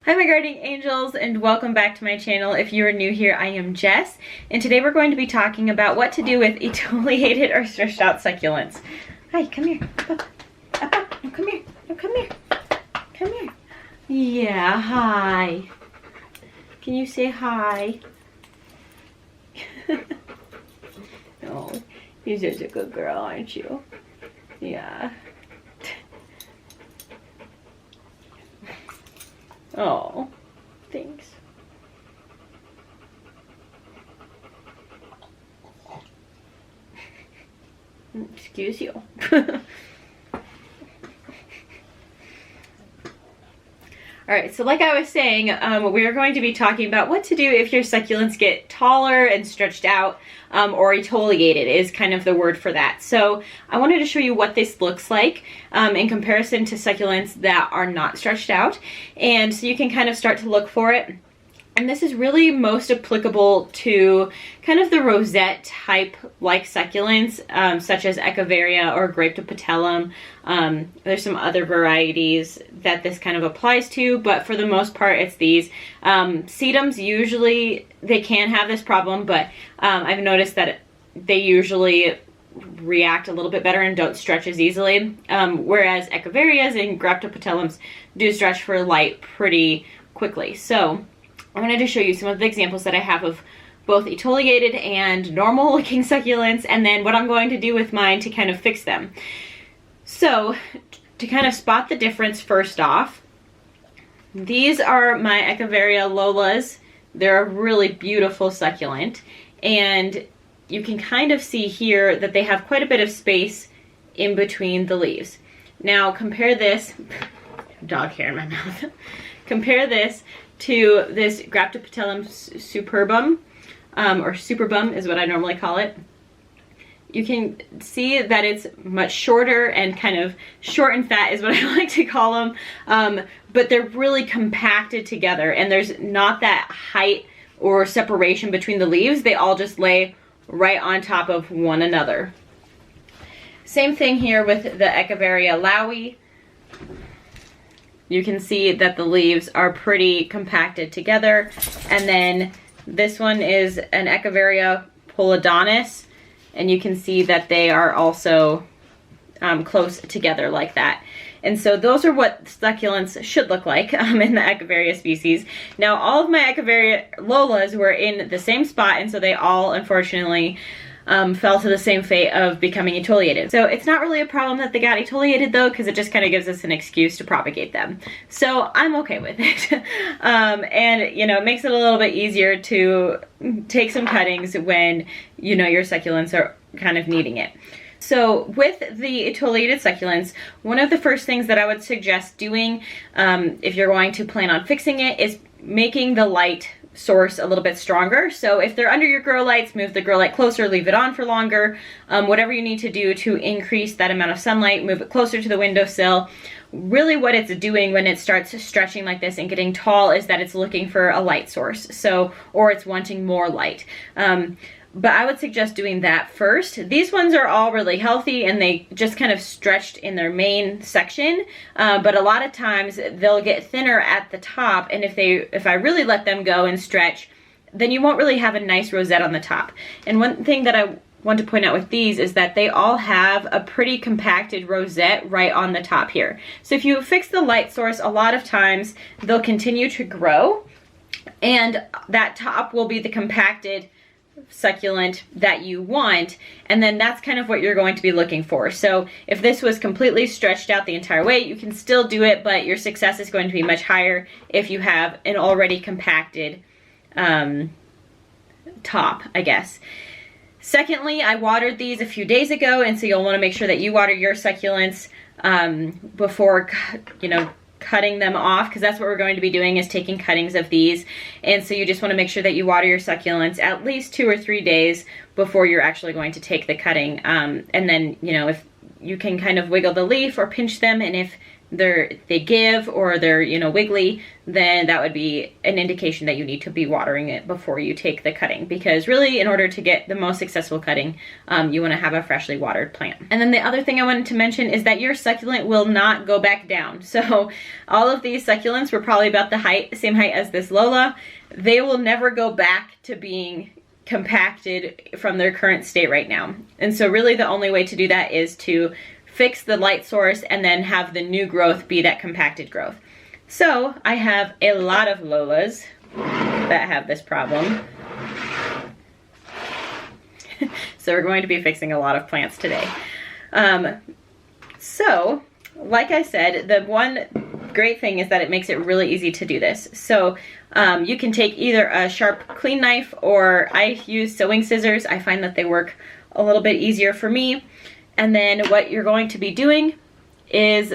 Hi my gardening angels, and welcome back to my channel. If you are new here, I am Jess, and today we're going to be talking about what to do with etoliated or stretched out succulents. Hi, come here. Up. No, come here. No, come here. Come here. Yeah, hi. Can you say hi? Oh, you're such a good girl, aren't you? Yeah. Oh, thanks. Excuse you. Alright, so like I was saying, we are going to be talking about what to do if your succulents get taller and stretched out, or etoliated is kind of the word for that. So I wanted to show you what this looks like in comparison to succulents that are not stretched out, and so you can kind of start to look for it. And this is really most applicable to kind of the rosette type like succulents, such as Echeveria or Graptopetalum. There's some other varieties that this kind of applies to, but for the most part it's these. Sedums usually, they can have this problem, but I've noticed that they usually react a little bit better and don't stretch as easily, whereas Echeverias and Graptopetalums do stretch for light pretty quickly. So I wanted to show you some of the examples that I have of both etoliated and normal looking succulents, and then what I'm going to do with mine to kind of fix them. So to kind of spot the difference, first off, these are my Echeveria Lolas. They're a really beautiful succulent, and you can kind of see here that they have quite a bit of space in between the leaves. Now compare this, dog hair in my mouth, compare this to this Graptopetalum Superbum, or Superbum is what I normally call it. You can see that it's much shorter and kind of short and fat is what I like to call them, but they're really compacted together, and there's not that height or separation between the leaves. They all just lay right on top of one another. Same thing here with the Echeveria Lauii. You can see that the leaves are pretty compacted together. And then this one is an Echeveria Pulidonis, and you can see that they are also close together like that. And so those are what succulents should look like in the Echeveria species. Now all of my Echeveria Lolas were in the same spot, and so they all unfortunately fell to the same fate of becoming etoliated. So it's not really a problem that they got etoliated though, because it just kind of gives us an excuse to propagate them. So I'm okay with it. And you know, it makes it a little bit easier to take some cuttings when you know your succulents are kind of needing it. So with the etoliated succulents, one of the first things that I would suggest doing if you're going to plan on fixing it is making the light source a little bit stronger. So if they're under your grow lights, move the grow light closer, leave it on for longer. Whatever you need to do to increase that amount of sunlight, move it closer to the windowsill. Really what it's doing when it starts stretching like this and getting tall is that it's looking for a light source. So, or it's wanting more light. But I would suggest doing that first. These ones are all really healthy and they just kind of stretched in their main section, but a lot of times they'll get thinner at the top, and if I really let them go and stretch, then you won't really have a nice rosette on the top. And one thing that I want to point out with these is that they all have a pretty compacted rosette right on the top here. So if you fix the light source, a lot of times they'll continue to grow, and that top will be the compacted succulent that you want, and then that's kind of what you're going to be looking for. So if this was completely stretched out the entire way, you can still do it, but your success is going to be much higher if you have an already compacted top, I guess. Secondly, I watered these a few days ago, and so you'll want to make sure that you water your succulents before, you know, cutting them off, because that's what we're going to be doing, is taking cuttings of these. And so you just want to make sure that you water your succulents at least 2 or 3 days before you're actually going to take the cutting. And then, you know, if you can kind of wiggle the leaf or pinch them, and if they give or they're, you know, wiggly, then that would be an indication that you need to be watering it before you take the cutting, because really in order to get the most successful cutting, you want to have a freshly watered plant. And then the other thing I wanted to mention is that your succulent will not go back down. So all of these succulents were probably about the same height as this Lola. They will never go back to being compacted from their current state right now. And so really the only way to do that is to fix the light source and then have the new growth be that compacted growth. So I have a lot of Lolas that have this problem. So we're going to be fixing a lot of plants today. So like I said, the one great thing is that it makes it really easy to do this. So you can take either a sharp clean knife, or I use sewing scissors. I find that they work a little bit easier for me. And then what you're going to be doing is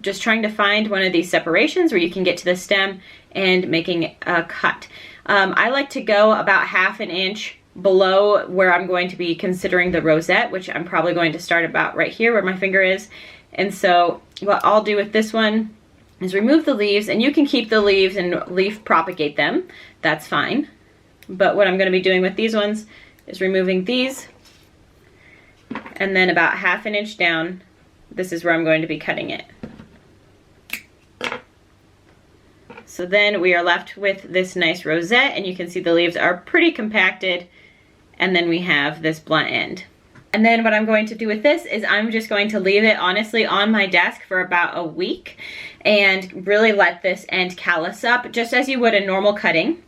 just trying to find one of these separations where you can get to the stem and making a cut. I like to go about 1/2 inch below where I'm going to be considering the rosette, which I'm probably going to start about right here where my finger is. And so what I'll do with this one is remove the leaves, and you can keep the leaves and leaf propagate them. That's fine. But what I'm going to be doing with these ones is removing these, and then about 1/2 inch down, this is where I'm going to be cutting it. So then we are left with this nice rosette, and you can see the leaves are pretty compacted, and then we have this blunt end. And then what I'm going to do with this is I'm just going to leave it honestly on my desk for about a week and really let this end callus up just as you would a normal cutting.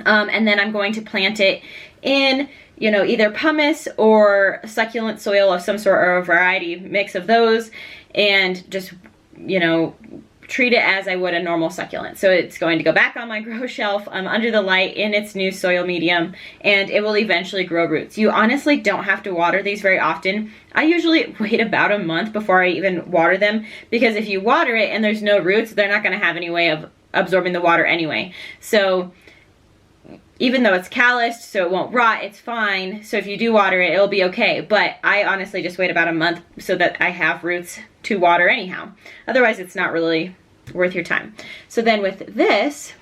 And then I'm going to plant it in, you know, either pumice or succulent soil of some sort, or a variety mix of those, and just, you know, treat it as I would a normal succulent. So it's going to go back on my grow shelf under the light in its new soil medium, and it will eventually grow roots. You honestly don't have to water these very often. I usually wait about a month before I even water them, because if you water it and there's no roots, they're not going to have any way of absorbing the water anyway. So even though it's calloused, so it won't rot, it's fine. So if you do water it, it'll be okay. But I honestly just wait about a month so that I have roots to water anyhow. Otherwise, it's not really worth your time. So then with this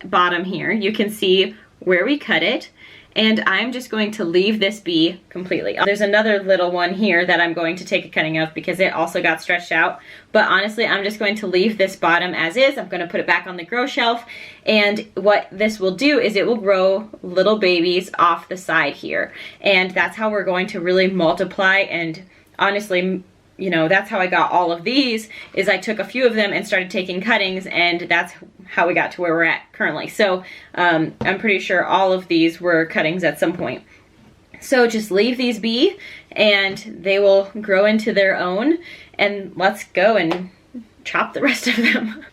bottom here, you can see where we cut it. And I'm just going to leave this be completely. There's another little one here that I'm going to take a cutting of because it also got stretched out. But honestly, I'm just going to leave this bottom as is. I'm going to put it back on the grow shelf. And what this will do is it will grow little babies off the side here. And that's how we're going to really multiply. And honestly, you know, that's how I got all of these, is I took a few of them and started taking cuttings, and that's how we got to where we're at currently. So I'm pretty sure all of these were cuttings at some point. So just leave these be, and they will grow into their own, and let's go and chop the rest of them.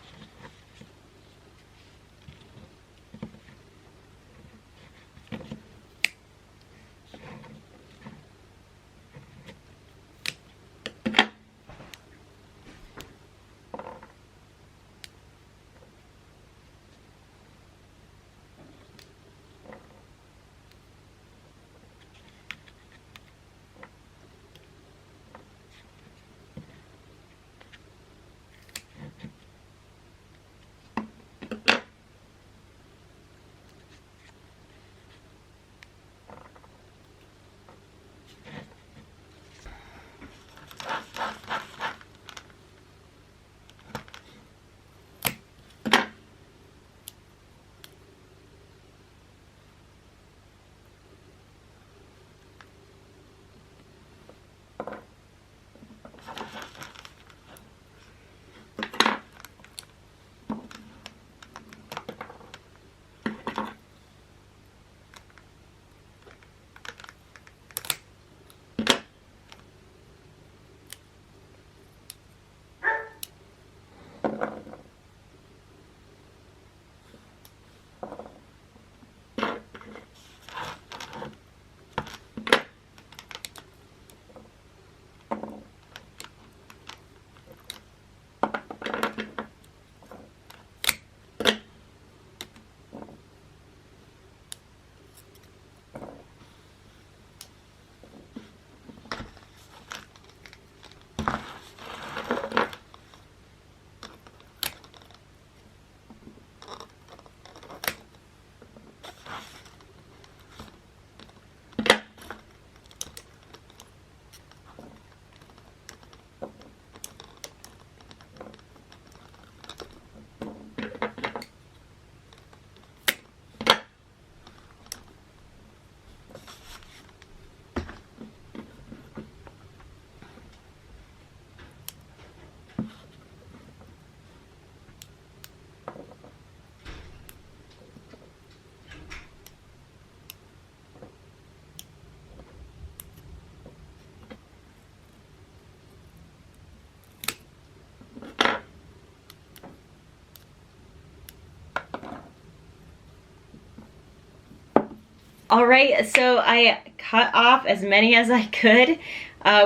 All right, so I cut off as many as I could.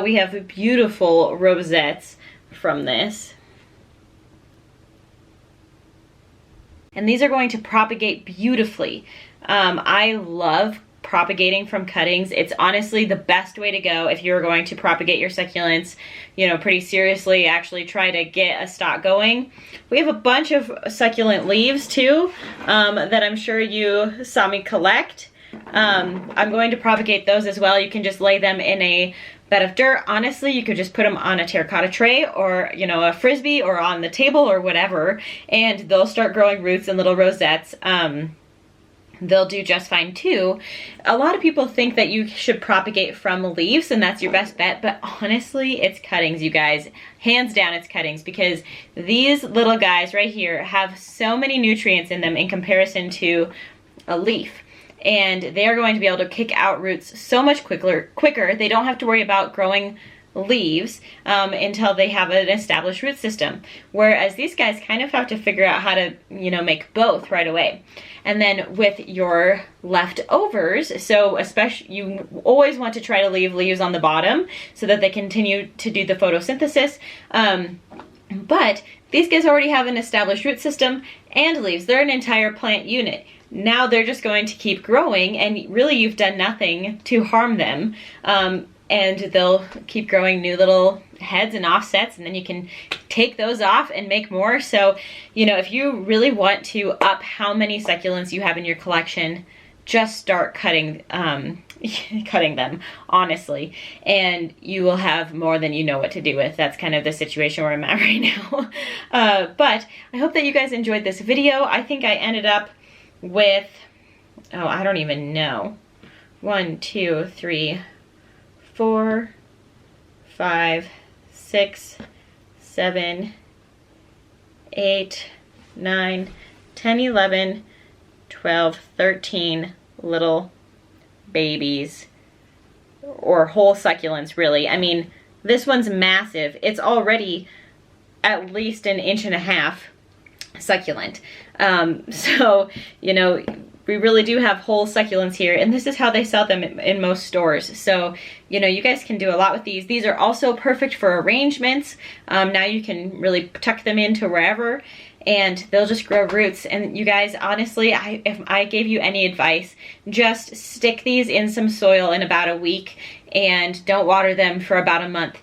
We have beautiful rosettes from this. And these are going to propagate beautifully. I love propagating from cuttings. It's honestly the best way to go if you're going to propagate your succulents, you know, pretty seriously, actually try to get a stock going. We have a bunch of succulent leaves too, that I'm sure you saw me collect. I'm going to propagate those as well. You can just lay them in a bed of dirt. Honestly, you could just put them on a terracotta tray or, you know, a frisbee or on the table or whatever, and they'll start growing roots and little rosettes. They'll do just fine too. A lot of people think that you should propagate from leaves and that's your best bet, but honestly, it's cuttings, you guys. Hands down, it's cuttings, because these little guys right here have so many nutrients in them in comparison to a leaf. And they're going to be able to kick out roots so much quicker. They don't have to worry about growing leaves until they have an established root system. Whereas these guys kind of have to figure out how to, you know, make both right away. And then with your leftovers, so especially you always want to try to leave leaves on the bottom so that they continue to do the photosynthesis. But these guys already have an established root system and leaves. They're an entire plant unit. Now they're just going to keep growing, and really you've done nothing to harm them. And they'll keep growing new little heads and offsets, and then you can take those off and make more. So, you know, if you really want to up how many succulents you have in your collection, just start cutting them, honestly, and you will have more than you know what to do with. That's kind of the situation where I'm at right now. But I hope that you guys enjoyed this video. I think I ended up with, oh, I don't even know, 1, 2, 3, 4, 5, 6, 7, 8, 9, 10, 11, 12, 13 little babies, or whole succulents, really. I mean, this one's massive. It's already at least 1.5 inches succulent. So, you know, we really do have whole succulents here, and this is how they sell them in most stores. So, you know, you guys can do a lot with these. These are also perfect for arrangements. Now you can really tuck them into wherever, and they'll just grow roots. And you guys, honestly, if I gave you any advice, just stick these in some soil in about a week and don't water them for about a month,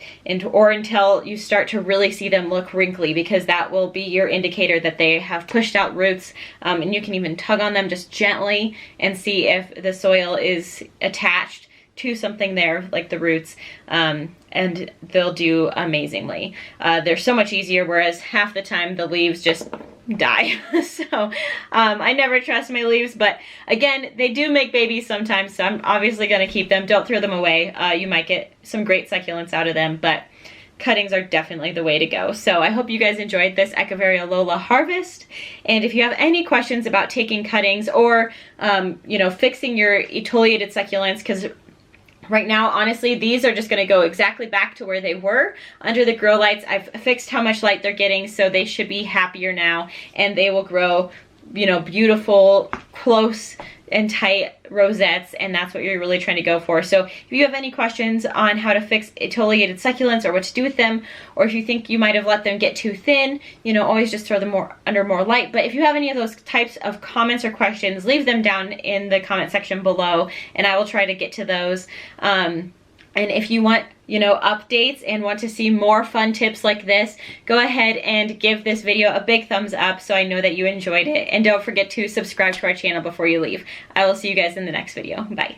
or until you start to really see them look wrinkly, because that will be your indicator that they have pushed out roots. And you can even tug on them just gently and see if the soil is attached to something there, like the roots, and they'll do amazingly. They're so much easier, whereas half the time the leaves just die. So I never trust my leaves, but again, they do make babies sometimes, so I'm obviously going to keep them. Don't throw them away. You might get some great succulents out of them, but cuttings are definitely the way to go. So I hope you guys enjoyed this Echeveria Lola harvest. And if you have any questions about taking cuttings or, you know, fixing your etoliated succulents, because right now, honestly, these are just going to go exactly back to where they were under the grow lights. I've fixed how much light they're getting, so they should be happier now, and they will grow, you know, beautiful, close and tight rosettes, and that's what you're really trying to go for. So if you have any questions on how to fix etoliated succulents or what to do with them, or if you think you might have let them get too thin, you know, always just throw them under more light. But if you have any of those types of comments or questions, leave them down in the comment section below, and I will try to get to those. And if you want, you know, updates and want to see more fun tips like this, go ahead and give this video a big thumbs up so I know that you enjoyed it. And don't forget to subscribe to our channel before you leave. I will see you guys in the next video. Bye.